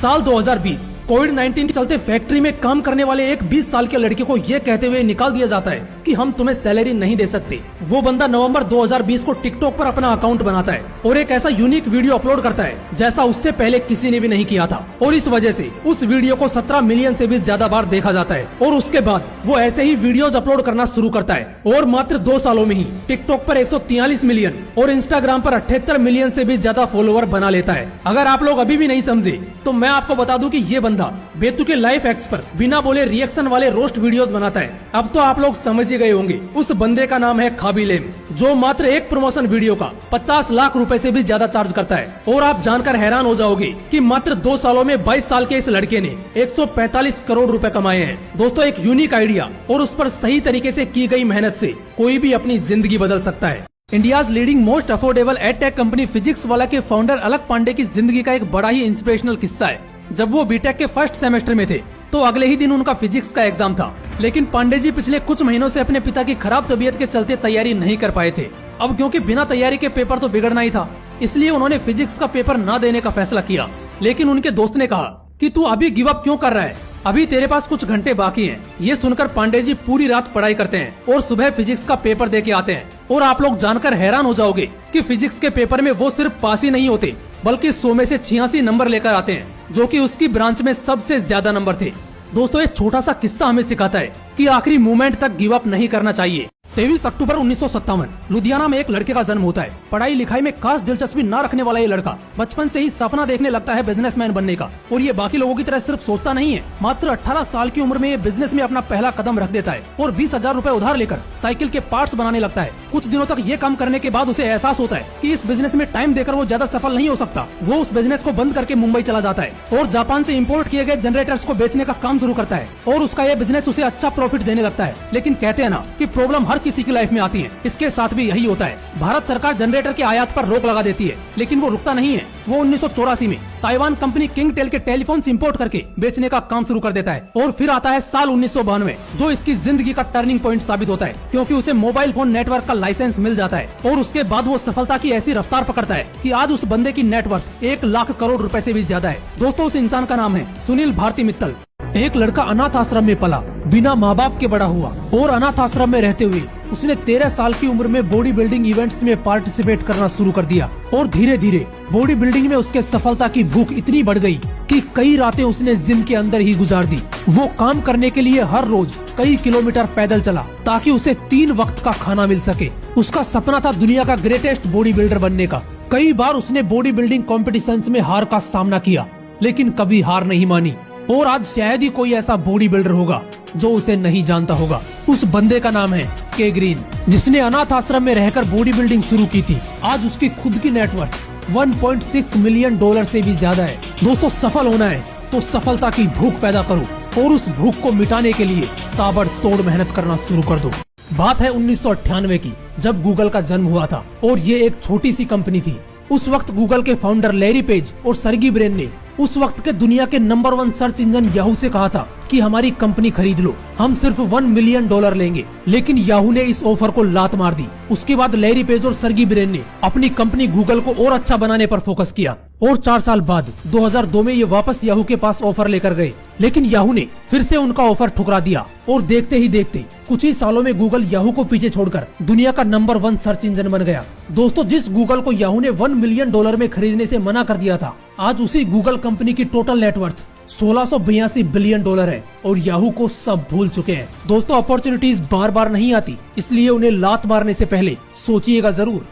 साल 2020 कोविड-19 के चलते फैक्ट्री में काम करने वाले एक 20 साल के लड़के को ये कहते हुए निकाल दिया जाता है कि हम तुम्हें सैलरी नहीं दे सकते। वो बंदा नवंबर 2020 को टिकटॉक पर अपना अकाउंट बनाता है और एक ऐसा यूनिक वीडियो अपलोड करता है जैसा उससे पहले किसी ने भी नहीं किया था, और इस वजह से उस वीडियो को 17 मिलियन से भी ज्यादा बार देखा जाता है। और उसके बाद वो ऐसे ही वीडियोज अपलोड करना शुरू करता है और मात्र 2 सालों में ही टिकटॉक पर 143 मिलियन और इंस्टाग्राम पर 78 मिलियन से भी ज्यादा फॉलोवर बना लेता है। अगर आप लोग अभी भी नहीं समझे तो मैं आपको बता दूं कि ये बंदा बेतुके लाइफ एक्स पर बिना बोले रिएक्शन वाले रोस्ट वीडियोस बनाता है। अब तो आप लोग समझ ही गए होंगे, उस बंदे का नाम है खाबिलेम, जो मात्र एक प्रमोशन वीडियो का 50 लाख रुपए से भी ज्यादा चार्ज करता है। और आप जानकर हैरान हो जाओगे कि मात्र 2 सालों में 22 साल के इस लड़के ने 145 करोड़ रुपए कमाए हैं। दोस्तों, एक यूनिक आइडिया और उस पर सही तरीके से की गई मेहनत से कोई भी अपनी जिंदगी बदल सकता है। India's leading most affordable edtech company physics वाला के फाउंडर अलक पांडे की जिंदगी का एक बड़ा ही इंस्पिरेशनल किस्सा है। जब वो बीटेक के फर्स्ट सेमेस्टर में थे तो अगले ही दिन उनका फिजिक्स का एग्जाम था, लेकिन पांडे जी पिछले कुछ महीनों से अपने पिता की खराब तबीयत के चलते तैयारी नहीं कर पाए थे। अब क्योंकि बिना तैयारी के पेपर तो बिगड़ना ही था, इसलिए उन्होंने फिजिक्स का पेपर न देने का फैसला किया। लेकिन उनके दोस्त ने कहा कि तू अभी गिव अप क्यों कर रहा है, अभी तेरे पास कुछ घंटे बाकी हैं। ये सुनकर पांडे जी पूरी रात पढ़ाई करते हैं और सुबह फिजिक्स का पेपर दे के आते हैं। और आप लोग जानकर हैरान हो जाओगे कि फिजिक्स के पेपर में वो सिर्फ पास ही नहीं होते, बल्कि 100 में से 86 नंबर लेकर आते हैं, जो कि उसकी ब्रांच में सबसे ज्यादा नंबर थे। दोस्तों, एक छोटा सा किस्सा हमें सिखाता है कि आखिरी मोमेंट तक गिव अप नहीं करना चाहिए। 23 अक्टूबर 1957 लुधियाना में एक लड़के का जन्म होता है। पढ़ाई लिखाई में खास दिलचस्पी न रखने वाला ये लड़का बचपन से ही सपना देखने लगता है बिजनेसमैन बनने का। और ये बाकी लोगों की तरह सिर्फ सोचता नहीं है, मात्र 18 साल की उम्र में ये बिजनेस में अपना पहला कदम रख देता है और 20,000 रूपए उधार लेकर साइकिल के पार्ट्स बनाने लगता है। कुछ दिनों तक ये काम करने के बाद उसे एहसास होता है कि इस बिजनेस में टाइम देकर वो ज्यादा सफल नहीं हो सकता। वो उस बिजनेस को बंद करके मुंबई चला जाता है और जापान से इम्पोर्ट किए गए जनरेटर्स को बेचने का काम शुरू करता है। और उसका ये बिजनेस उसे अच्छा प्रॉफिट देने लगता है। लेकिन कहते हैं ना कि प्रॉब्लम हर किसी की लाइफ में आती है, इसके साथ भी यही होता है। भारत सरकार जनरेटर के आयात पर रोक लगा देती है, लेकिन वो रुकता नहीं है। वो 1984 में ताइवान कंपनी किंगटेल के टेलीफोन्स इंपोर्ट करके बेचने का काम शुरू कर देता है। और फिर आता है साल 1992, जो इसकी जिंदगी का टर्निंग पॉइंट साबित होता है, क्योंकि उसे मोबाइल फोन नेटवर्क का लाइसेंस मिल जाता है। और उसके बाद वो सफलता की ऐसी रफ्तार पकड़ता है कि आज उस बंदे की नेटवर्थ 1 लाख करोड़ रुपए से भी ज्यादा है। दोस्तों, उस इंसान का नाम है सुनील भारती मित्तल। एक लड़का अनाथ आश्रम में पला, बिना माँ बाप के बड़ा हुआ और अनाथ आश्रम में रहते हुए उसने 13 साल की उम्र में बॉडी बिल्डिंग इवेंट्स में पार्टिसिपेट करना शुरू कर दिया। और धीरे धीरे बॉडी बिल्डिंग में उसके सफलता की भूख इतनी बढ़ गई कि कई रातें उसने जिम के अंदर ही गुजार दी। वो काम करने के लिए हर रोज कई किलोमीटर पैदल चला ताकि उसे 3 वक्त का खाना मिल सके। उसका सपना था दुनिया का ग्रेटेस्ट बॉडी बिल्डर बनने का। कई बार उसने बॉडी बिल्डिंग कॉम्पिटिशन्स में हार का सामना किया, लेकिन कभी हार नहीं मानी। और आज शायद ही कोई ऐसा बॉडी बिल्डर होगा जो उसे नहीं जानता होगा। उस बंदे का नाम है के ग्रीन, जिसने अनाथ आश्रम में रहकर बॉडी बिल्डिंग शुरू की थी। आज उसकी खुद की नेटवर्थ 1.6 मिलियन डॉलर से भी ज्यादा है। दोस्तों, सफल होना है तो सफलता की भूख पैदा करो और उस भूख को मिटाने के लिए ताबड़तोड़ मेहनत करना शुरू कर दो। बात है 1998 की, जब गूगल का जन्म हुआ था और ये एक छोटी सी कंपनी थी। उस वक्त गूगल के फाउंडर लैरी पेज और सर्गी ब्रेन ने उस वक्त के दुनिया के नंबर 1 सर्च इंजन याहू से कहा था कि हमारी कंपनी खरीद लो, हम सिर्फ $1 मिलियन लेंगे। लेकिन याहू ने इस ऑफर को लात मार दी। उसके बाद लैरी पेज और सर्गी ब्रेन ने अपनी कंपनी गूगल को और अच्छा बनाने पर फोकस किया और 4 साल बाद 2002 में ये वापस याहू के पास ऑफर लेकर गए। लेकिन याहू ने फिर से उनका ऑफर ठुकरा दिया और देखते ही देखते कुछ ही सालों में गूगल याहू को पीछे छोड़कर दुनिया का नंबर 1 सर्च इंजन बन गया। दोस्तों, जिस गूगल को याहू ने $1 मिलियन में खरीदने से मना कर दिया था, आज उसी गूगल कंपनी की टोटल नेटवर्थ 1682 बिलियन डॉलर है और याहू को सब भूल चुके हैं। दोस्तों, अपॉर्चुनिटीज बार बार नहीं आती, इसलिए उन्हें लात मारने से पहले सोचिएगा जरूर।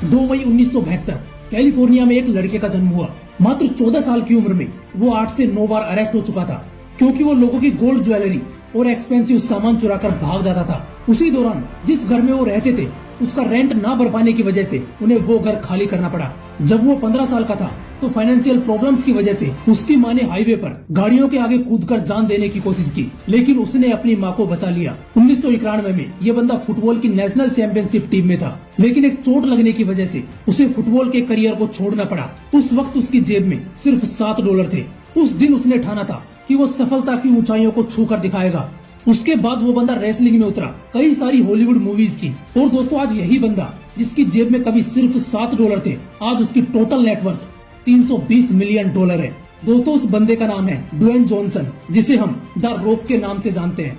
2 मई 1972 कैलिफोर्निया में एक लड़के का जन्म हुआ। मात्र 14 साल की उम्र में वो 8 से 9 बार अरेस्ट हो चुका था, क्योंकि वो लोगों की गोल्ड ज्वेलरी और एक्सपेंसिव सामान चुराकर भाग जाता था। उसी दौरान जिस घर में वो रहते थे, उसका रेंट ना भर पाने की वजह से उन्हें वो घर खाली करना पड़ा। जब वो 15 साल का था तो फाइनेंशियल प्रॉब्लम्स की वजह से उसकी माँ ने हाईवे पर गाड़ियों के आगे कूदकर जान देने की कोशिश की, लेकिन उसने अपनी माँ को बचा लिया। 1991 में ये बंदा फुटबॉल की नेशनल चैंपियनशिप टीम में था, लेकिन एक चोट लगने की वजह से उसे फुटबॉल के करियर को छोड़ना पड़ा। उस वक्त उसकी जेब में सिर्फ $7 थे। उस दिन उसने ठाना था कि वो सफलता की ऊंचाइयों को छूकर दिखाएगा। उसके बाद वो बंदा रेसलिंग में उतरा, कई सारी हॉलीवुड मूवीज की। और दोस्तों, आज यही बंदा जिसकी जेब में कभी सिर्फ $7 थे, आज उसकी टोटल नेटवर्थ $320 मिलियन है। दोस्तों उस बंदे का नाम है ड्वेन जॉनसन, जिसे हम द रॉक के नाम से जानते हैं।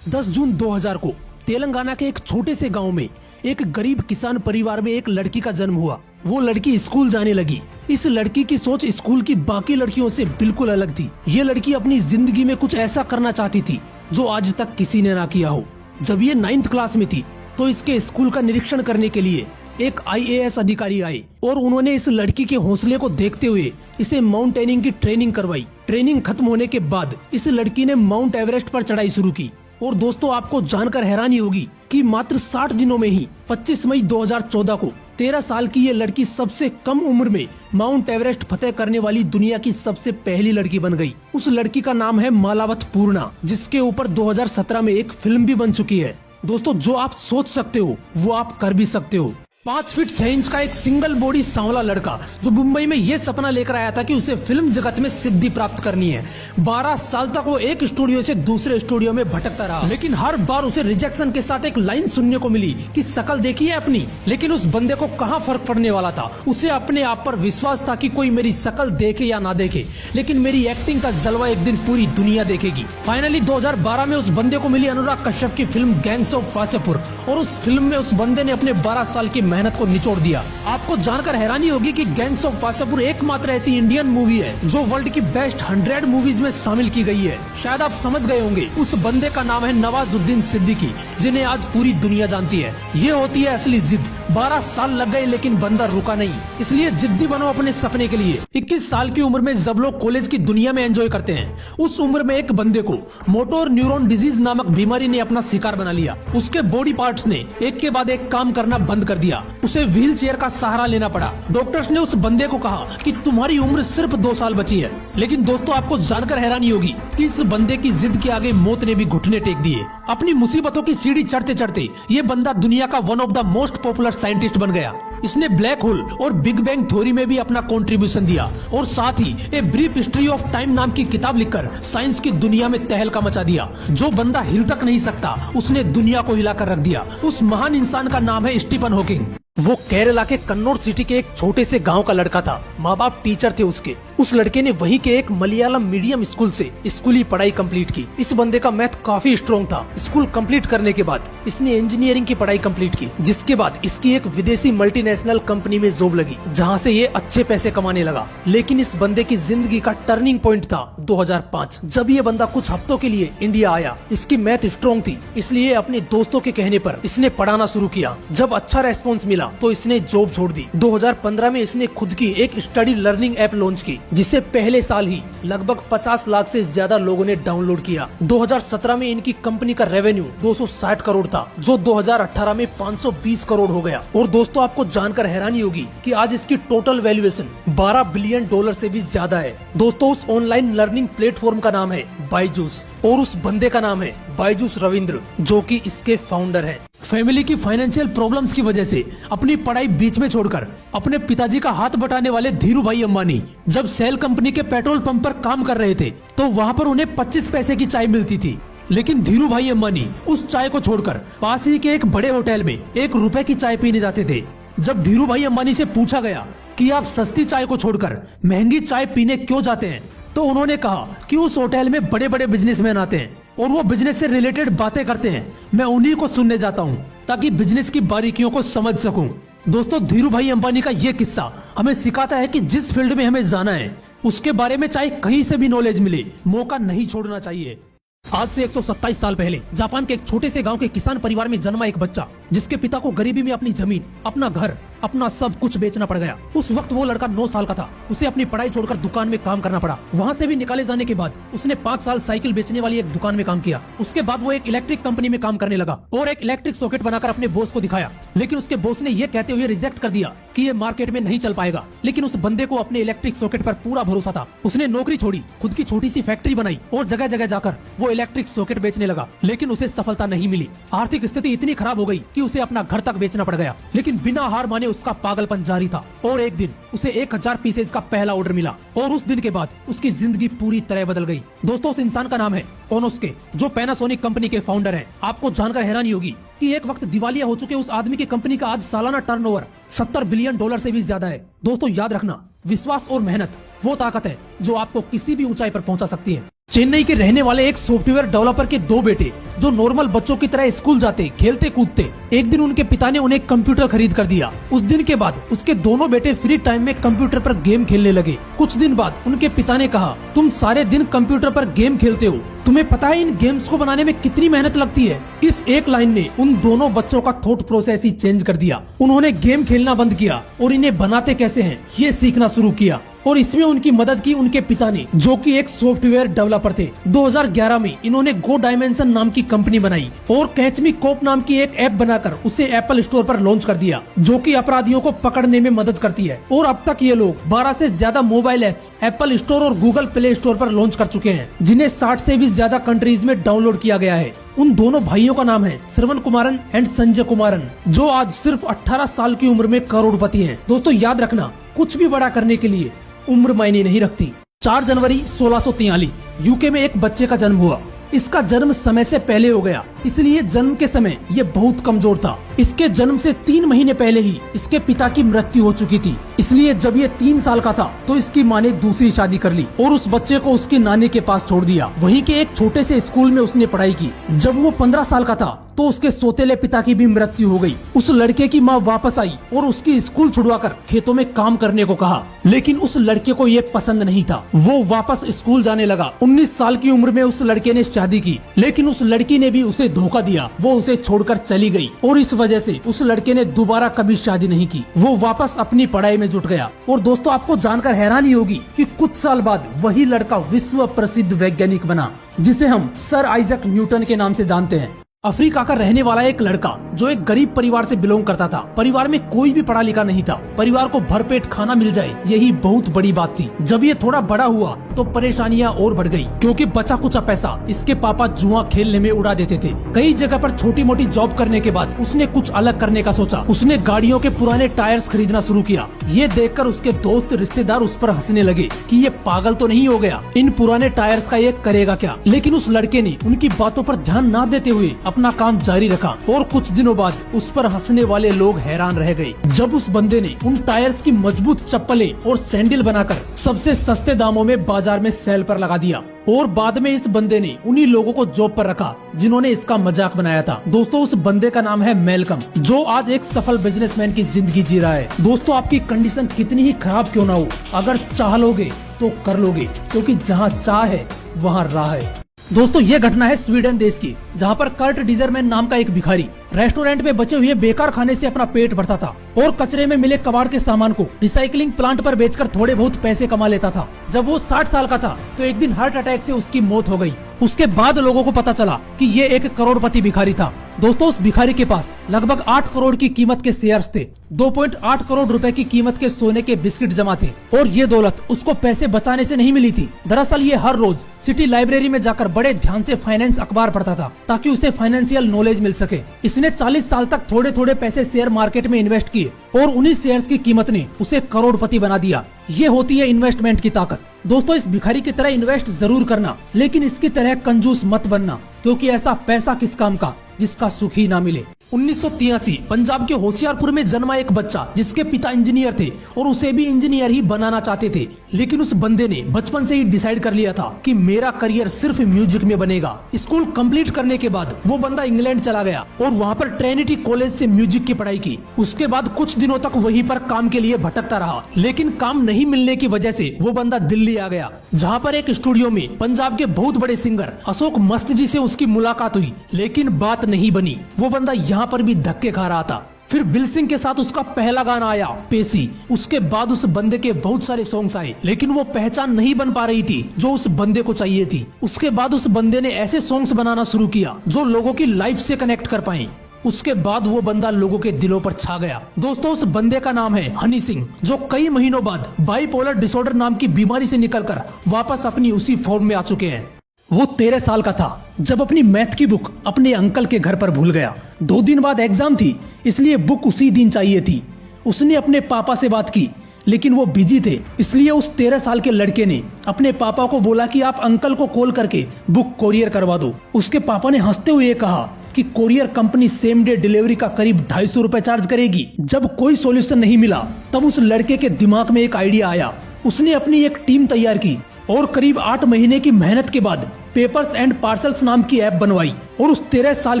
10 जून 2000 को तेलंगाना के एक छोटे से गांव में एक गरीब किसान परिवार में एक लड़की का जन्म हुआ। वो लड़की स्कूल जाने लगी। इस लड़की की सोच स्कूल की बाकी लड़कियों से बिल्कुल अलग थी। ये लड़की अपनी जिंदगी में कुछ ऐसा करना चाहती थी जो आज तक किसी ने ना किया हो। जब ये 9th क्लास में थी तो इसके स्कूल का निरीक्षण करने के लिए एक IAS अधिकारी आए और उन्होंने इस लड़की के हौसले को देखते हुए इसे माउंटेनिंग की ट्रेनिंग करवाई। ट्रेनिंग खत्म होने के बाद इस लड़की ने माउंट एवरेस्ट पर चढ़ाई शुरू की। और दोस्तों आपको जानकर हैरानी होगी कि मात्र 60 दिनों में ही 25 मई 2014 को 13 साल की ये लड़की सबसे कम उम्र में माउंट एवरेस्ट फतेह करने वाली दुनिया की सबसे पहली लड़की बन गई। उस लड़की का नाम है मालावत पूर्णा, जिसके ऊपर 2017 में एक फिल्म भी बन चुकी है। दोस्तों जो आप सोच सकते हो वो आप कर भी सकते हो। 5 फीट 6 इंच का एक सिंगल बॉडी सांवला लड़का जो मुंबई में ये सपना लेकर आया था कि उसे फिल्म जगत में सिद्धि प्राप्त करनी है। 12 साल तक वो एक स्टूडियो से दूसरे स्टूडियो में भटकता रहा, लेकिन हर बार उसे रिजेक्शन के साथ एक लाइन सुनने को मिली कि शकल देखी है अपनी। लेकिन उस बंदे को कहाँ फर्क पड़ने वाला था। उसे अपने आप पर विश्वास था कि कोई मेरी शकल देखे या ना देखे, लेकिन मेरी एक्टिंग का जलवा एक दिन पूरी दुनिया देखेगी। फाइनली 2012 में उस बंदे को मिली अनुराग कश्यप की फिल्म गैंग्स ऑफ वासेपुर, और उस फिल्म में उस बंदे ने अपने 12 साल की मेहनत को निचोड़ दिया। आपको जानकर हैरानी होगी कि गैंग्स ऑफ वासेपुर एकमात्र ऐसी इंडियन मूवी है जो वर्ल्ड की बेस्ट 100 मूवीज में शामिल की गई है। शायद आप समझ गए होंगे, उस बंदे का नाम है नवाजुद्दीन सिद्दीकी, जिन्हें आज पूरी दुनिया जानती है। ये होती है असली जिद। 12 साल लग गए लेकिन बंदा रुका नहीं, इसलिए जिद्दी बनो अपने सपने के लिए। 21 साल की उम्र में जब लोग कॉलेज की दुनिया में एंजॉय करते हैं, उस उम्र में एक बंदे को मोटर न्यूरॉन डिजीज नामक बीमारी ने अपना शिकार बना लिया। उसके बॉडी पार्ट्स ने एक के बाद एक काम करना बंद कर दिया। उसे व्हील चेयर का सहारा लेना पड़ा। डॉक्टर्स ने उस बंदे को कहा कि तुम्हारी उम्र सिर्फ 2 साल बची है। लेकिन दोस्तों आपको जानकर हैरानी होगी कि इस बंदे की जिद के आगे मौत ने भी घुटने टेक दिए। अपनी मुसीबतों की सीढ़ी चढ़ते चढ़ते ये बंदा दुनिया का one of the most popular scientist बन गया। इसने ब्लैक होल और बिग बैंग थ्योरी में भी अपना कंट्रीब्यूशन दिया, और साथ ही a brief history of time नाम की किताब लिखकर साइंस की दुनिया में तहलका मचा दिया। जो बंदा हिल तक नहीं सकता उसने दुनिया को हिलाकर रख दिया। उस महान इंसान का नाम है स्टीफन हॉकिंग। वो केरला के कन्नौर सिटी के एक छोटे से गांव का लड़का था। माँ बाप टीचर थे उसके। उस लड़के ने वहीं के एक मलयालम मीडियम स्कूल से स्कूली पढ़ाई कंप्लीट की। इस बंदे का मैथ काफी स्ट्रॉन्ग था। स्कूल कंप्लीट करने के बाद इसने इंजीनियरिंग की पढ़ाई कंप्लीट की, जिसके बाद इसकी एक विदेशी मल्टीनेशनल कंपनी में जॉब लगी, जहां से ये अच्छे पैसे कमाने लगा। लेकिन इस बंदे की जिंदगी का टर्निंग पॉइंट था 2005, जब ये बंदा कुछ हफ्तों के लिए इंडिया आया। इसकी मैथ स्ट्रॉन्ग थी, इसलिए अपने दोस्तों के कहने पर इसने पढ़ाना शुरू किया। जब अच्छा रेस्पॉन्स मिला तो इसने जॉब छोड़ दी। 2015 में इसने खुद की एक स्टडी लर्निंग ऐप लॉन्च की, जिसे पहले साल ही लगभग 50 लाख से ज्यादा लोगों ने डाउनलोड किया। 2017 में इनकी कंपनी का रेवेन्यू 260 करोड़ था, जो 2018 में 520 करोड़ हो गया। और दोस्तों आपको जानकर हैरानी होगी कि आज इसकी टोटल वैल्यूएशन $12 बिलियन से भी ज्यादा है। दोस्तों उस ऑनलाइन लर्निंग प्लेटफॉर्म का नाम है बायजूस, और उस बंदे का नाम है बायजूस रविंद्र, जो कि इसके फाउंडर हैं। फैमिली की फाइनेंशियल प्रॉब्लम्स की वजह से अपनी पढ़ाई बीच में छोड़कर अपने पिताजी का हाथ बटाने वाले धीरू भाई अंबानी जब सेल कंपनी के पेट्रोल पंप पर काम कर रहे थे, तो वहां पर उन्हें 25 पैसे की चाय मिलती थी। लेकिन धीरू भाई अंबानी उस चाय को छोड़कर पास ही के एक बड़े होटल में ₹1 की चाय पीने जाते थे। जब धीरू भाई अंबानी से पूछा गया कि आप सस्ती चाय को छोड़कर महंगी चाय पीने क्यों जाते हैं, तो उन्होंने कहा कि उस होटल में बड़े बड़े बिजनेसमैन आते हैं और वो बिजनेस से रिलेटेड बातें करते हैं। मैं उन्हीं को सुनने जाता हूँ ताकि बिजनेस की बारीकियों को समझ सकूं। दोस्तों धीरू भाई अंबानी का ये किस्सा हमें सिखाता है कि जिस फील्ड में हमें जाना है उसके बारे में चाहे कहीं से भी नॉलेज मिले, मौका नहीं छोड़ना चाहिए। आज से 127 साल पहले जापान के एक छोटे से गांव के किसान परिवार में जन्मा एक बच्चा, जिसके पिता को गरीबी में अपनी जमीन, अपना घर, अपना सब कुछ बेचना पड़ गया। उस वक्त वो लड़का 9 साल का था। उसे अपनी पढ़ाई छोड़कर दुकान में काम करना पड़ा। वहाँ से भी निकाले जाने के बाद उसने 5 साल साइकिल बेचने वाली एक दुकान में काम किया। उसके बाद वो एक इलेक्ट्रिक कंपनी में काम करने लगा और एक इलेक्ट्रिक सॉकेट बनाकर अपने बॉस को दिखाया। लेकिन उसके बॉस ने ये कहते हुए रिजेक्ट कर दिया कि ये मार्केट में नहीं चल पाएगा। लेकिन उस बंदे को अपने इलेक्ट्रिक सॉकेट पर पूरा भरोसा था। उसने नौकरी छोड़ी, खुद की छोटी सी फैक्ट्री बनाई और जगह जगह जाकर वो इलेक्ट्रिक सॉकेट बेचने लगा। लेकिन उसे सफलता नहीं मिली। आर्थिक स्थिति इतनी खराब हो गई कि उसे अपना घर तक बेचना पड़ गया। लेकिन बिना हार माने उसका पागलपन जारी था और एक दिन उसे 1000 पीसेज का पहला ऑर्डर मिला और उस दिन के बाद उसकी जिंदगी पूरी तरह बदल गई। दोस्तों उस इंसान का नाम है ओनोस्के, जो पैनासोनिक कंपनी के फाउंडर हैं। आपको जानकर हैरानी होगी कि एक वक्त दिवालिया हो चुके उस आदमी की कंपनी का आज सालाना टर्नओवर $70 बिलियन से भी ज्यादा है। दोस्तों याद रखना, विश्वास और मेहनत वो ताकत है जो आपको किसी भी ऊंचाई पर पहुंचा सकती है। चेन्नई के रहने वाले एक सॉफ्टवेयर डेवलपर के दो बेटे जो नॉर्मल बच्चों की तरह स्कूल जाते, खेलते कूदते, एक दिन उनके पिता ने उन्हें कंप्यूटर खरीद कर दिया। उस दिन के बाद उसके दोनों बेटे फ्री टाइम में कंप्यूटर पर गेम खेलने लगे। कुछ दिन बाद उनके पिता ने कहा, तुम सारे दिन कंप्यूटर पर गेम खेलते हो, तुम्हें पता है इन गेम्स को बनाने में कितनी मेहनत लगती है। इस एक लाइन ने उन दोनों बच्चों का थॉट प्रोसेस ही चेंज कर दिया। उन्होंने गेम खेलना बंद किया और इन्हें बनाते कैसे हैं ये सीखना शुरू किया। और इसमें उनकी मदद की उनके पिता ने, जो कि एक सॉफ्टवेयर डेवलपर थे। 2011 में इन्होंने गो डायमेंशन नाम की कंपनी बनाई और कैच मी कोप नाम की एक ऐप बनाकर उसे एप्पल स्टोर पर लॉन्च कर दिया, जो कि अपराधियों को पकड़ने में मदद करती है। और अब तक ये लोग 12 से ज्यादा मोबाइल एप्स एप्पल स्टोर और गूगल प्ले स्टोर पर लॉन्च कर चुके हैं, जिन्हें 60 से भी ज्यादा कंट्रीज में डाउनलोड किया गया है। उन दोनों भाइयों का नाम है श्रवण कुमारन एंड संजय कुमारन, जो आज सिर्फ 18 साल की उम्र में करोड़पति हैं। दोस्तों याद रखना, कुछ भी बड़ा करने के लिए उम्र मायने नहीं रखती। 4 जनवरी 1643 यूके में एक बच्चे का जन्म हुआ। इसका जन्म समय से पहले हो गया, इसलिए जन्म के समय ये बहुत कमजोर था। इसके जन्म से 3 महीने पहले ही इसके पिता की मृत्यु हो चुकी थी, इसलिए जब ये 3 साल का था तो इसकी माँ ने दूसरी शादी कर ली और उस बच्चे को उसकी नानी के पास छोड़ दिया। वहीं के एक छोटे से स्कूल में उसने पढ़ाई की। जब वो 15 साल का था तो उसके सौतेले पिता की भी मृत्यु हो गई। उस लड़के की माँ वापस आई और उसकी स्कूल छुड़वाकर खेतों में काम करने को कहा, लेकिन उस लड़के को ये पसंद नहीं था। वो वापस स्कूल जाने लगा। 19 साल की उम्र में उस लड़के ने शादी की, लेकिन उस लड़की ने भी उसे धोखा दिया। वो उसे छोड़कर चली गई और इस वजह से उस लड़के ने दोबारा कभी शादी नहीं की। वो वापस अपनी पढ़ाई में जुट गया। और दोस्तों आपको जानकर हैरानी होगी कि कुछ साल बाद वही लड़का विश्व प्रसिद्ध वैज्ञानिक बना, जिसे हम सर आइजक न्यूटन के नाम से जानते हैं। अफ्रीका का रहने वाला एक लड़का जो एक गरीब परिवार से बिलोंग करता था। परिवार में कोई भी पढ़ा लिखा नहीं था। परिवार को भरपेट खाना मिल जाए यही बहुत बड़ी बात थी। जब ये थोड़ा बड़ा हुआ तो परेशानियां और बढ़ गई, क्योंकि बचा कुचा पैसा इसके पापा जुआ खेलने में उड़ा देते थे। कई जगह पर छोटी मोटी जॉब करने के बाद उसने कुछ अलग करने का सोचा। उसने गाड़ियों के पुराने टायर्स खरीदना शुरू किया। ये देखकर उसके दोस्त रिश्तेदार उस पर हंसने लगे कि ये पागल तो नहीं हो गया, इन पुराने टायर्स का ये करेगा क्या। लेकिन उस लड़के ने उनकी बातों पर ध्यान न देते हुए अपना काम जारी रखा और कुछ दिनों बाद उस पर हंसने वाले लोग हैरान रह गए जब उस बंदे ने उन टायर्स की मजबूत चप्पलें और सैंडल बनाकर सबसे सस्ते दामों में बाजार में सेल पर लगा दिया। और बाद में इस बंदे ने उन्हीं लोगों को जॉब पर रखा जिन्होंने इसका मजाक बनाया था। दोस्तों उस बंदे का नाम है मैल्कम, जो आज एक सफल बिजनेसमैन की जिंदगी जी रहा है। दोस्तों आपकी कंडीशन कितनी ही खराब क्यों ना हो, अगर चाह लोगे तो कर लोगे, क्योंकि जहाँ चाह है वहाँ राह है। दोस्तों ये घटना है स्वीडन देश की, जहाँ पर कर्ट डिजरमैन नाम का एक भिखारी रेस्टोरेंट में बचे हुए बेकार खाने से अपना पेट भरता था और कचरे में मिले कबाड़ के सामान को रिसाइकलिंग प्लांट पर बेचकर थोड़े बहुत पैसे कमा लेता था। जब वो 60 साल का था तो एक दिन हार्ट अटैक से उसकी मौत हो गई। उसके बाद लोगों को पता चला कि ये एक करोड़पति भिखारी था। दोस्तों उस भिखारी के पास लगभग 8 करोड़ की कीमत के शेयर्स थे, 2.8 करोड़ रुपए की कीमत के सोने के बिस्किट जमा थे और ये दौलत उसको पैसे बचाने से नहीं मिली थी। दरअसल ये हर रोज सिटी लाइब्रेरी में जाकर बड़े ध्यान से फाइनेंस अखबार पढ़ता था ताकि उसे फाइनेंशियल नॉलेज मिल सके। इसने 40 साल तक थोड़े थोड़े पैसे शेयर मार्केट में इन्वेस्ट किए और उन्हीं शेयर्स की कीमत ने उसे करोड़पति बना दिया। ये होती है इन्वेस्टमेंट की ताकत। दोस्तों इस भिखारी की तरह इन्वेस्ट जरूर करना, लेकिन इसकी तरह कंजूस मत बनना, क्योंकि ऐसा पैसा किस काम का जिसका सुख ही ना मिले। 1983 पंजाब के होशियारपुर में जन्मा एक बच्चा जिसके पिता इंजीनियर थे और उसे भी इंजीनियर ही बनाना चाहते थे, लेकिन उस बंदे ने बचपन से ही डिसाइड कर लिया था कि मेरा करियर सिर्फ म्यूजिक में बनेगा। स्कूल कंप्लीट करने के बाद वो बंदा इंग्लैंड चला गया और वहाँ पर ट्रिनिटी कॉलेज से म्यूजिक की पढ़ाई की। उसके बाद कुछ दिनों तक वहीं पर काम के लिए भटकता रहा, लेकिन काम नहीं मिलने की वजह से वो बंदा दिल्ली आ गया, जहाँ पर एक स्टूडियो में पंजाब के बहुत बड़े सिंगर अशोक मस्त जी से उसकी मुलाकात हुई, लेकिन बात नहीं बनी। वो बंदा यहाँ पर भी धक्के खा रहा था। फिर बिल सिंह के साथ उसका पहला गाना आया पेशी। उसके बाद उस बंदे के बहुत सारे सॉन्ग्स आए, लेकिन वो पहचान नहीं बन पा रही थी जो उस बंदे को चाहिए थी। उसके बाद उस बंदे ने ऐसे सॉन्ग्स बनाना शुरू किया जो लोगों की लाइफ से कनेक्ट कर पाए। उसके बाद वो बंदा लोगों के दिलों पर छा गया। दोस्तों उस बंदे का नाम है हनी सिंह, जो कई महीनों बाद बाइपोलर डिसऑर्डर नाम की बीमारी से निकलकर वापस अपनी उसी फॉर्म में आ चुके हैं। वो 13 साल का था जब अपनी मैथ की बुक अपने अंकल के घर पर भूल गया। 2 दिन बाद एग्जाम थी, इसलिए बुक उसी दिन चाहिए थी। उसने अपने पापा से बात की, लेकिन वो बिजी थे, इसलिए उस 13 साल के लड़के ने अपने पापा को बोला कि आप अंकल को कॉल करके बुक कोरियर करवा दो। उसके पापा ने हंसते हुए कहा कि courier company same day delivery का करीब 250 रुपए चार्ज करेगी। जब कोई सॉल्यूशन नहीं मिला तब उस लड़के के दिमाग में एक आइडिया आया उसने अपनी एक टीम तैयार की और करीब 8 महीने की मेहनत के बाद पेपर्स एंड पार्सल्स नाम की ऐप बनवाई और उस 13 साल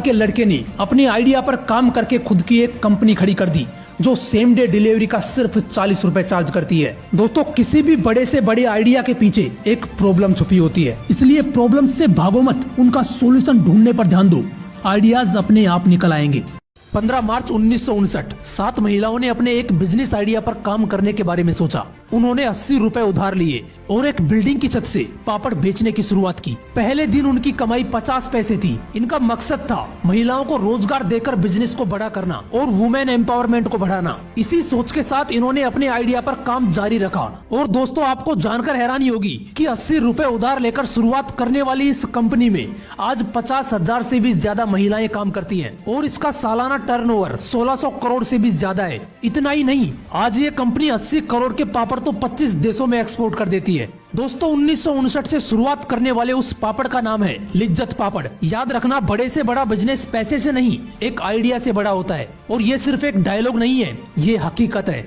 के लड़के ने अपने आइडिया पर काम करके खुद की एक कंपनी खड़ी कर दी जो सेम डे डिलीवरी का सिर्फ 40 रुपए चार्ज करती है। दोस्तों, किसी भी बड़े से बड़े आइडिया के पीछे एक प्रॉब्लम छुपी होती है, इसलिए प्रॉब्लम से भागो मत, उनका सोल्यूशन ढूंढने पर ध्यान दो। आइडियाज अपने आप निकल आएंगे। 15 मार्च 1959 7 महिलाओं ने अपने एक बिजनेस आइडिया पर काम करने के बारे में सोचा। उन्होंने 80 रुपए उधार लिए और एक बिल्डिंग की छत से पापड़ बेचने की शुरुआत की। पहले दिन उनकी कमाई 50 पैसे थी। इनका मकसद था महिलाओं को रोजगार देकर बिजनेस को बड़ा करना और वुमेन एम्पावरमेंट को बढ़ाना। इसी सोच के साथ इन्होंने अपने आइडिया पर काम जारी रखा। और दोस्तों, आपको जानकर हैरानी होगी कि 80 रुपए उधार लेकर शुरुआत करने वाली इस कंपनी में आज 50,000 से भी ज्यादा महिलाएं काम करती हैं और इसका सालाना टर्नओवर 1600 करोड़ से भी ज्यादा है। इतना ही नहीं, आज ये कंपनी 80 करोड़ के पापड़ तो 25 देशों में एक्सपोर्ट कर देती है। दोस्तों, 1959 से शुरुआत करने वाले उस पापड़ का नाम है लिज्जत पापड़। याद रखना, बड़े से बड़ा बिजनेस पैसे से नहीं, एक आइडिया से बड़ा होता है। और ये सिर्फ एक डायलॉग नहीं है, ये हकीकत है।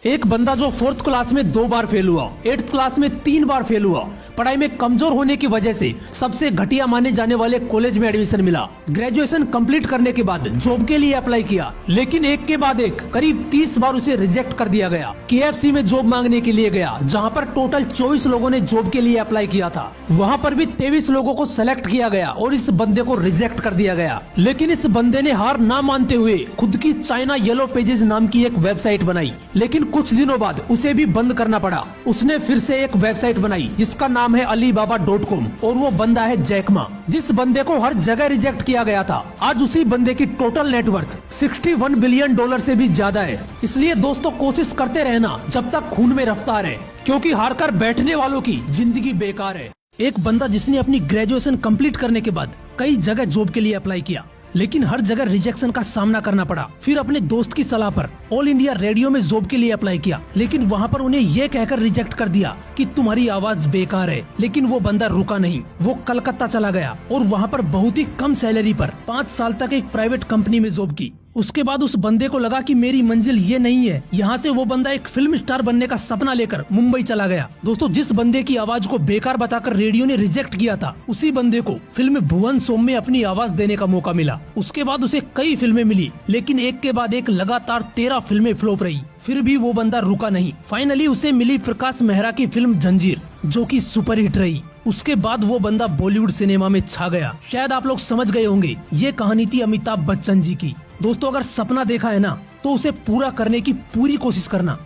एक बंदा जो 4th क्लास में 2 बार फेल हुआ, 8th क्लास में 3 बार फेल हुआ, पढ़ाई में कमजोर होने की वजह से सबसे घटिया माने जाने वाले कॉलेज में एडमिशन मिला, ग्रेजुएशन कंप्लीट करने के बाद जॉब के लिए अप्लाई किया, लेकिन एक के बाद एक करीब 30 बार उसे रिजेक्ट कर दिया गया। KFC में जॉब मांगने के लिए गया, जहां पर टोटल 24 लोगों ने जॉब के लिए अप्लाई किया था। वहां पर भी 23 लोगों को सेलेक्ट किया गया और इस बंदे को रिजेक्ट कर दिया गया। लेकिन इस बंदे ने हार ना मानते हुए खुद की चाइना येलो पेजेस नाम की एक वेबसाइट बनाई, लेकिन कुछ दिनों बाद उसे भी बंद करना पड़ा। उसने फिर से एक वेबसाइट बनाई जिसका नाम है alibaba.com और वो बंदा है जैक मा। जिस बंदे को हर जगह रिजेक्ट किया गया था, आज उसी बंदे की टोटल नेटवर्थ $61 बिलियन से भी ज्यादा है। इसलिए दोस्तों, कोशिश करते रहना जब तक खून में रफ्तार है, क्योंकि हार कर बैठने वालों की जिंदगी बेकार है। एक बंदा जिसने अपनी ग्रेजुएशन कंप्लीट करने के बाद कई जगह जॉब के लिए अप्लाई किया, लेकिन हर जगह रिजेक्शन का सामना करना पड़ा। फिर अपने दोस्त की सलाह पर ऑल इंडिया रेडियो में जॉब के लिए अप्लाई किया, लेकिन वहाँ पर उन्हें ये कहकर रिजेक्ट कर दिया कि तुम्हारी आवाज बेकार है। लेकिन वो बंदा रुका नहीं, वो कलकत्ता चला गया और वहाँ पर बहुत ही कम सैलरी पर 5 साल तक एक प्राइवेट कंपनी में जॉब की। उसके बाद उस बंदे को लगा कि मेरी मंजिल ये नहीं है। यहाँ से वो बंदा एक फिल्म स्टार बनने का सपना लेकर मुंबई चला गया। दोस्तों, जिस बंदे की आवाज को बेकार बताकर रेडियो ने रिजेक्ट किया था, उसी बंदे को फिल्म भुवन सोम में अपनी आवाज देने का मौका मिला। उसके बाद उसे कई फिल्में मिली, लेकिन एक के बाद एक लगातार 13 फिल्में फ्लॉप रही। फिर भी वो बंदा रुका नहीं। फाइनली उसे मिली प्रकाश मेहरा की फिल्म जंजीर, जो कि सुपरहिट रही। उसके बाद वो बंदा बॉलीवुड सिनेमा में छा गया। शायद आप लोग समझ गए होंगे, ये कहानी थी अमिताभ बच्चन जी की। दोस्तों, अगर सपना देखा है ना, तो उसे पूरा करने की पूरी कोशिश करना।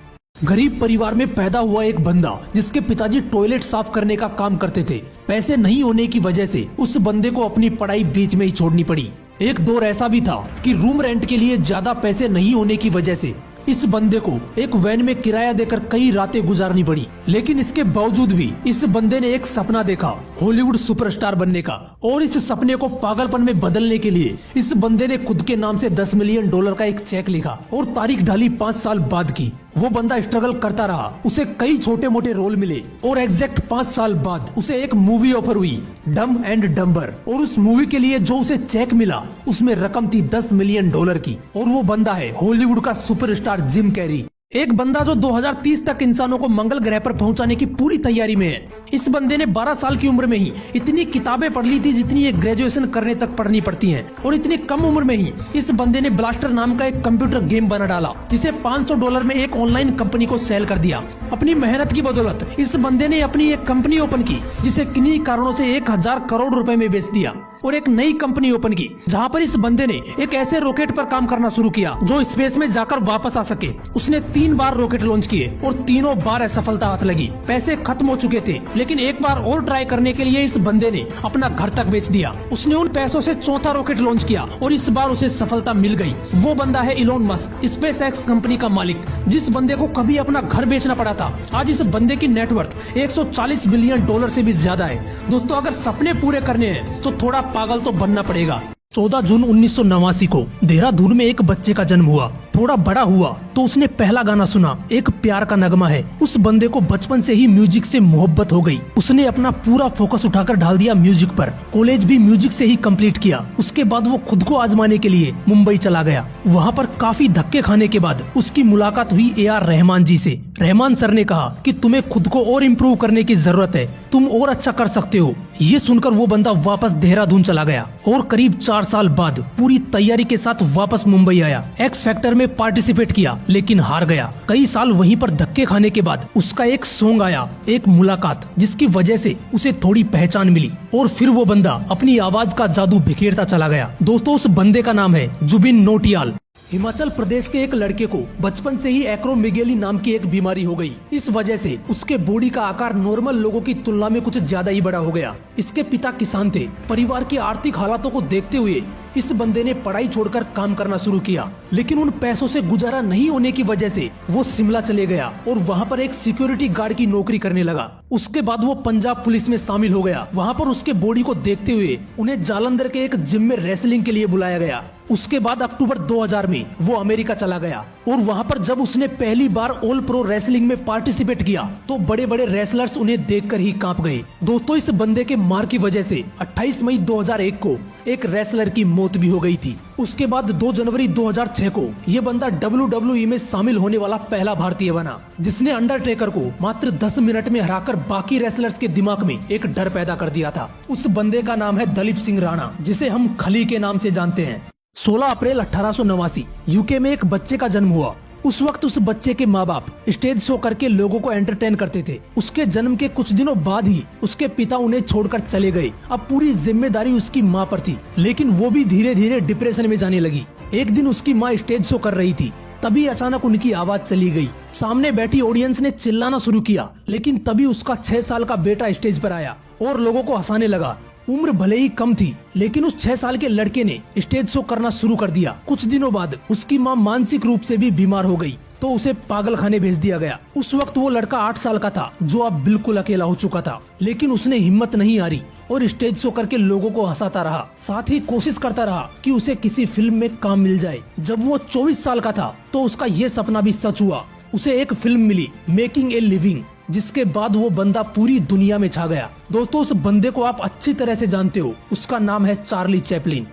गरीब परिवार में पैदा हुआ एक बंदा जिसके पिताजी टॉयलेट साफ करने का काम करते थे। पैसे नहीं होने की वजह से उस बंदे को अपनी पढ़ाई बीच में ही छोड़नी पड़ी। एक दौर ऐसा भी था कि रूम रेंट के लिए ज्यादा पैसे नहीं होने की वजह से इस बंदे को एक वैन में किराया देकर कई रातें गुजारनी पड़ी। लेकिन इसके बावजूद भी इस बंदे ने एक सपना देखा, हॉलीवुड सुपरस्टार बनने का। और इस सपने को पागलपन में बदलने के लिए इस बंदे ने खुद के नाम से $10 मिलियन का एक चेक लिखा और तारीख डाली 5 साल बाद की। वो बंदा स्ट्रगल करता रहा, उसे कई छोटे मोटे रोल मिले और एग्जैक्ट 5 साल बाद उसे एक मूवी ऑफर हुई, डम एंड डम्बर। और उस मूवी के लिए जो उसे चेक मिला, उसमें रकम थी $10 मिलियन की। और वो बंदा है हॉलीवुड का सुपरस्टार जिम कैरी। एक बंदा जो 2030 तक इंसानों को मंगल ग्रह पर पहुंचाने की पूरी तैयारी में है। इस बंदे ने 12 साल की उम्र में ही इतनी किताबें पढ़ ली थी जितनी एक ग्रेजुएशन करने तक पढ़नी पड़ती हैं। और इतनी कम उम्र में ही इस बंदे ने ब्लास्टर नाम का एक कंप्यूटर गेम बना डाला, जिसे $500 में एक ऑनलाइन कंपनी को सेल कर दिया। अपनी मेहनत की बदौलत इस बंदे ने अपनी एक कंपनी ओपन की, जिसे किन्हीं कारणों से 1000 करोड़ रुपए में बेच दिया और एक नई कंपनी ओपन की, जहां पर इस बंदे ने एक ऐसे रॉकेट पर काम करना शुरू किया जो स्पेस में जाकर वापस आ सके। उसने 3 बार रॉकेट लॉन्च किए और तीनों बार असफलता हाथ लगी। पैसे खत्म हो चुके थे, लेकिन एक बार और ट्राई करने के लिए इस बंदे ने अपना घर तक बेच दिया। उसने उन पैसों से 4था रॉकेट लॉन्च किया और इस बार उसे सफलता मिल गई। वो बंदा है इलोन मस्क, स्पेसएक्स कंपनी का मालिक। जिस बंदे को कभी अपना घर बेचना पड़ा था, आज इस बंदे की नेटवर्थ $140 बिलियन से भी ज्यादा है। दोस्तों, अगर सपने पूरे करने हैं तो थोड़ा पागल तो बनना पड़ेगा। 14 जून 1989 को देहरादून में एक बच्चे का जन्म हुआ। थोड़ा बड़ा हुआ तो उसने पहला गाना सुना, एक प्यार का नगमा है। उस बंदे को बचपन से ही म्यूजिक से मोहब्बत हो गई। उसने अपना पूरा फोकस उठाकर डाल दिया म्यूजिक पर। कॉलेज भी म्यूजिक से ही कंप्लीट किया। उसके बाद वो खुद को आजमाने के लिए मुंबई चला गया। वहाँ पर काफी धक्के खाने के बाद उसकी मुलाकात हुई AR रहमान जी से। रहमान सर ने कहा कि तुम्हें खुद को और इम्प्रूव करने की जरूरत है, तुम और अच्छा कर सकते हो। ये सुनकर वो बंदा वापस देहरादून चला गया और करीब 4 साल बाद पूरी तैयारी के साथ वापस मुंबई आया। एक्स फैक्टर में पार्टिसिपेट किया लेकिन हार गया। कई साल वहीं पर धक्के खाने के बाद उसका एक सॉन्ग आया, एक मुलाकात, जिसकी वजह से उसे थोड़ी पहचान मिली और फिर वो बंदा अपनी आवाज का जादू बिखेरता चला गया। दोस्तों, उस बंदे का नाम है जुबिन नौटियाल। हिमाचल प्रदेश के एक लड़के को बचपन से ही एक्रोमेगेली नाम की एक बीमारी हो गई। इस वजह से उसके बॉडी का आकार नॉर्मल लोगों की तुलना में कुछ ज्यादा ही बड़ा हो गया। इसके पिता किसान थे। परिवार की आर्थिक हालातों को देखते हुए इस बंदे ने पढ़ाई छोड़कर काम करना शुरू किया, लेकिन उन पैसों से गुजारा नहीं होने की वजह से वो शिमला चले गया और वहाँ पर एक सिक्योरिटी गार्ड की नौकरी करने लगा। उसके बाद वो पंजाब पुलिस में शामिल हो गया। वहाँ पर उसके बॉडी को देखते हुए उन्हें जालंधर के एक जिम में रेसलिंग के लिए बुलाया गया। उसके बाद अक्टूबर 2000 में वो अमेरिका चला गया और वहाँ पर जब उसने पहली बार ऑल प्रो रेसलिंग में पार्टिसिपेट किया तो बड़े बड़े रेसलर्स उन्हें देखकर ही कांप गए। दोस्तों, इस बंदे के मार की वजह से 28 मई 2001 को एक रेसलर की मौत भी हो गई थी। उसके बाद 2 जनवरी 2006 को ये बंदा WWE में शामिल होने वाला पहला भारतीय बना, जिसने अंडरटेकर को मात्र 10 मिनट में हराकर बाकी रेसलर्स के दिमाग में एक डर पैदा कर दिया था। उस बंदे का नाम है दलीप सिंह राणा, जिसे हम खली के नाम से जानते हैं। 16 अप्रैल 1889 यूके में एक बच्चे का जन्म हुआ। उस वक्त उस बच्चे के माँ बाप स्टेज शो करके लोगों को एंटरटेन करते थे। उसके जन्म के कुछ दिनों बाद ही उसके पिता उन्हें छोड़कर चले गए। अब पूरी जिम्मेदारी उसकी माँ पर थी, लेकिन वो भी धीरे धीरे डिप्रेशन में जाने लगी। एक दिन उसकी माँ स्टेज शो कर रही थी, तभी अचानक उनकी आवाज चली गई। सामने बैठी ऑडियंस ने चिल्लाना शुरू किया, लेकिन तभी उसका 6 साल का बेटा स्टेज पर आया और लोगों को हंसाने लगा। उम्र भले ही कम थी, लेकिन उस 6 साल के लड़के ने स्टेज शो करना शुरू कर दिया। कुछ दिनों बाद उसकी माँ मानसिक रूप से भी बीमार हो गई, तो उसे पागल खाने भेज दिया गया। उस वक्त वो लड़का 8 साल का था, जो अब बिल्कुल अकेला हो चुका था। लेकिन उसने हिम्मत नहीं हारी और स्टेज शो करके लोगों को हंसाता रहा। साथ ही कोशिश करता रहा कि उसे किसी फिल्म में काम मिल जाए। जब वो 24 साल का था तो उसका ये सपना भी सच हुआ। उसे एक फिल्म मिली, मेकिंग ए लिविंग, जिसके बाद वो बंदा पूरी दुनिया में छा गया। दोस्तों, उस बंदे को आप अच्छी तरह से जानते हो। उसका नाम है चार्ली चैपलिन।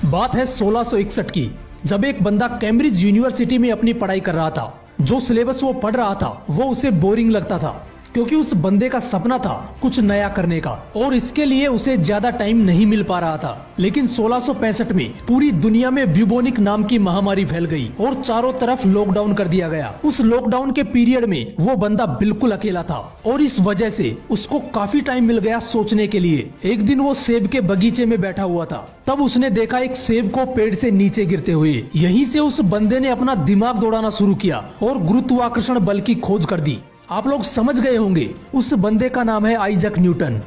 बात है 1661 की, जब एक बंदा कैम्ब्रिज यूनिवर्सिटी में अपनी पढ़ाई कर रहा था। जो सिलेबस वो पढ़ रहा था वो उसे बोरिंग लगता था, क्योंकि उस बंदे का सपना था कुछ नया करने का और इसके लिए उसे ज्यादा टाइम नहीं मिल पा रहा था। लेकिन 1665 में पूरी दुनिया में ब्यूबोनिक नाम की महामारी फैल गई और चारों तरफ लॉकडाउन कर दिया गया। उस लॉकडाउन के पीरियड में वो बंदा बिल्कुल अकेला था और इस वजह से उसको काफी टाइम मिल गया सोचने के लिए। एक दिन वो सेब के बगीचे में बैठा हुआ था, तब उसने देखा एक सेब को पेड़ से नीचे गिरते हुए। यहीं से उस बंदे ने अपना दिमाग दौड़ाना शुरू किया और गुरुत्वाकर्षण बल की खोज कर दी। आप लोग समझ गए होंगे, उस बंदे का नाम है आइजैक न्यूटन।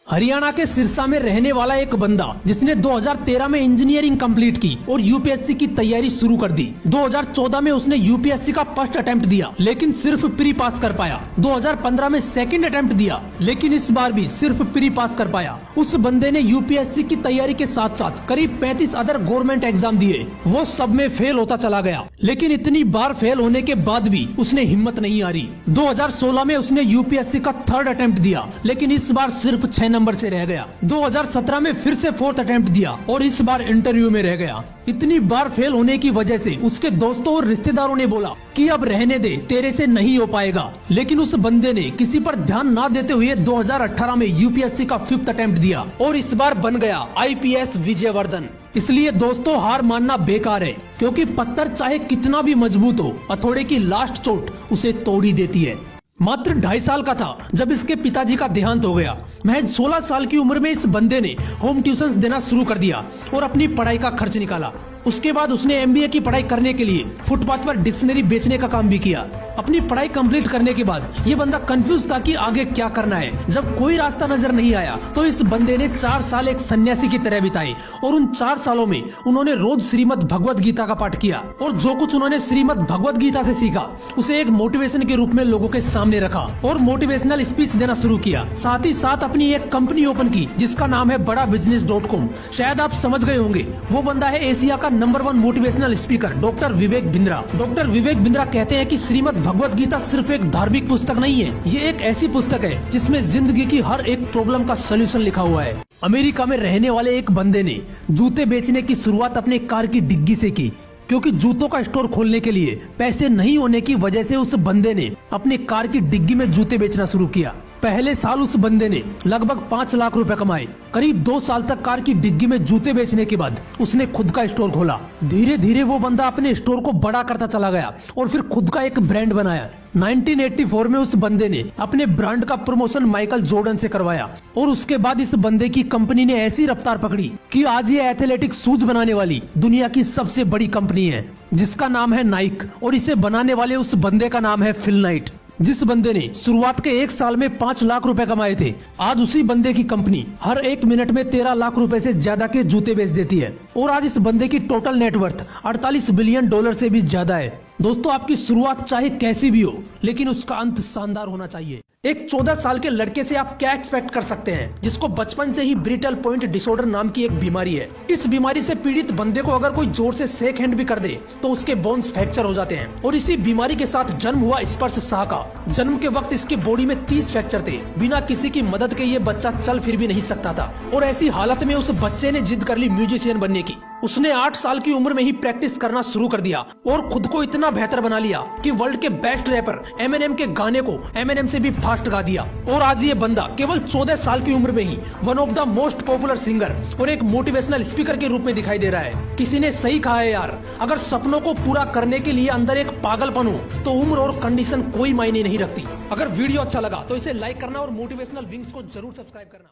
हरियाणा के सिरसा में रहने वाला एक बंदा जिसने 2013 में इंजीनियरिंग कंप्लीट की और यूपीएससी की तैयारी शुरू कर दी। 2014 में उसने यूपीएससी का फर्स्ट अटेम्प्ट दिया, लेकिन सिर्फ प्री पास कर पाया। 2015 में सेकंड अटेम्प्ट दिया, लेकिन इस बार भी सिर्फ प्री पास कर पाया। उस बंदे ने यूपीएससी की तैयारी के साथ साथ करीब 35 अदर गवर्नमेंट एग्जाम दिए। वो सब में फेल होता चला गया, लेकिन इतनी बार फेल होने के बाद भी उसने हिम्मत नहीं हारी। 2016 में उसने यूपीएससी का थर्ड अटेम्प्ट दिया, लेकिन इस बार सिर्फ 6 नंबर से रह गया। 2017 में फिर से फोर्थ अटेम्प्ट दिया और इस बार इंटरव्यू में रह गया। इतनी बार फेल होने की वजह से उसके दोस्तों और रिश्तेदारों ने बोला कि अब रहने दे, तेरे से नहीं हो पाएगा। लेकिन उस बंदे ने किसी पर ध्यान ना देते हुए 2018 में यूपीएससी का फिफ्थ अटेम्प्ट दिया और इस बार बन गया आईपीएस विजयवर्धन। इसलिए दोस्तों, हार मानना बेकार है, क्योंकि पत्थर चाहे कितना भी मजबूत हो, हथौड़े की लास्ट चोट उसे तोड़ ही देती है। मात्र 2.5 साल का था जब इसके पिताजी का देहांत हो गया। महज 16 साल की उम्र में इस बंदे ने होम ट्यूशंस देना शुरू कर दिया और अपनी पढ़ाई का खर्च निकाला। उसके बाद उसने एमबीए की पढ़ाई करने के लिए फुटपाथ पर डिक्शनरी बेचने का काम भी किया। अपनी पढ़ाई कंप्लीट करने के बाद ये बंदा कंफ्यूज था कि आगे क्या करना है। जब कोई रास्ता नजर नहीं आया तो इस बंदे ने 4 साल एक सन्यासी की तरह बिताए और उन 4 सालों में उन्होंने रोज श्रीमद् भगवत गीता का पाठ किया और जो कुछ उन्होंने श्रीमद् भगवत गीता से सीखा उसे एक मोटिवेशन के रूप में लोगों के सामने रखा और मोटिवेशनल स्पीच देना शुरू किया। साथ ही साथ अपनी एक कंपनी ओपन की जिसका नाम है बड़ा बिजनेस.com। शायद आप समझ गए होंगे, वो बंदा है एशिया का number 1 motivational speaker doctor Vivek Bindra. Doctor Vivek Bindra कहते हैं कि श्रीमद् भगवत गीता सिर्फ एक धार्मिक पुस्तक नहीं है, ये एक ऐसी पुस्तक है जिसमें जिंदगी की हर एक प्रॉब्लम का सलूशन लिखा हुआ है। अमेरिका में रहने वाले एक बंदे ने जूते बेचने की शुरुआत अपने कार की डिग्गी से की, क्योंकि जूतों का स्टोर खोलने के लिए पैसे नहीं होने की वजह से उस बंदे ने अपनी कार की डिग्गी में जूते बेचना शुरू किया। पहले साल उस बंदे ने लगभग 5 लाख रुपए कमाए। करीब 2 साल तक कार की डिग्गी में जूते बेचने के बाद उसने खुद का स्टोर खोला। धीरे धीरे वो बंदा अपने स्टोर को बड़ा करता चला गया और फिर खुद का एक ब्रांड बनाया। 1984 में उस बंदे ने अपने ब्रांड का प्रमोशन माइकल जॉर्डन से करवाया और उसके बाद इस बंदे की कंपनी ने ऐसी रफ्तार पकड़ी कि आज ये एथलेटिक शूज बनाने वाली दुनिया की सबसे बड़ी कंपनी है, जिसका नाम है नाइक, और इसे बनाने वाले उस बंदे का नाम है फिल नाइट। जिस बंदे ने शुरुआत के 1 साल में 5 लाख रुपए कमाए थे, आज उसी बंदे की कंपनी हर 1 मिनट में 13 लाख रुपए से ज्यादा के जूते बेच देती है और आज इस बंदे की टोटल नेटवर्थ 48 बिलियन डॉलर से भी ज्यादा है। दोस्तों, आपकी शुरुआत चाहे कैसी भी हो, लेकिन उसका अंत शानदार होना चाहिए। एक 14 साल के लड़के से आप क्या एक्सपेक्ट कर सकते हैं, जिसको बचपन से ही ब्रिटल पॉइंट डिसऑर्डर नाम की एक बीमारी है। इस बीमारी से पीड़ित बंदे को अगर कोई जोर से शेक हैंड भी कर दे तो उसके बोन्स फ्रैक्चर हो जाते हैं। और इसी बीमारी के साथ जन्म हुआ स्पर्श शाह का। जन्म के वक्त इसकी बॉडी में 30 फ्रैक्चर थे। बिना किसी की मदद के ये बच्चा चल फिर भी नहीं सकता था और ऐसी हालत में उस बच्चे ने जिद कर ली म्यूजिशियन बनने की। उसने 8 साल की उम्र में ही प्रैक्टिस करना शुरू कर दिया और खुद को इतना बेहतर बना लिया कि वर्ल्ड के बेस्ट रैपर एमिनेम के गाने को एमिनेम से भी फास्ट गा दिया। और आज ये बंदा केवल 14 साल की उम्र में ही one of the most popular singer और एक मोटिवेशनल स्पीकर के रूप में दिखाई दे रहा है। किसी ने सही कहा है यार, अगर सपनों को पूरा करने के लिए अंदर एक पागलपन हो तो उम्र और कंडीशन कोई मायने नहीं रखती। अगर वीडियो अच्छा लगा तो इसे लाइक करना और मोटिवेशनल विंग्स को जरूर सब्सक्राइब करना।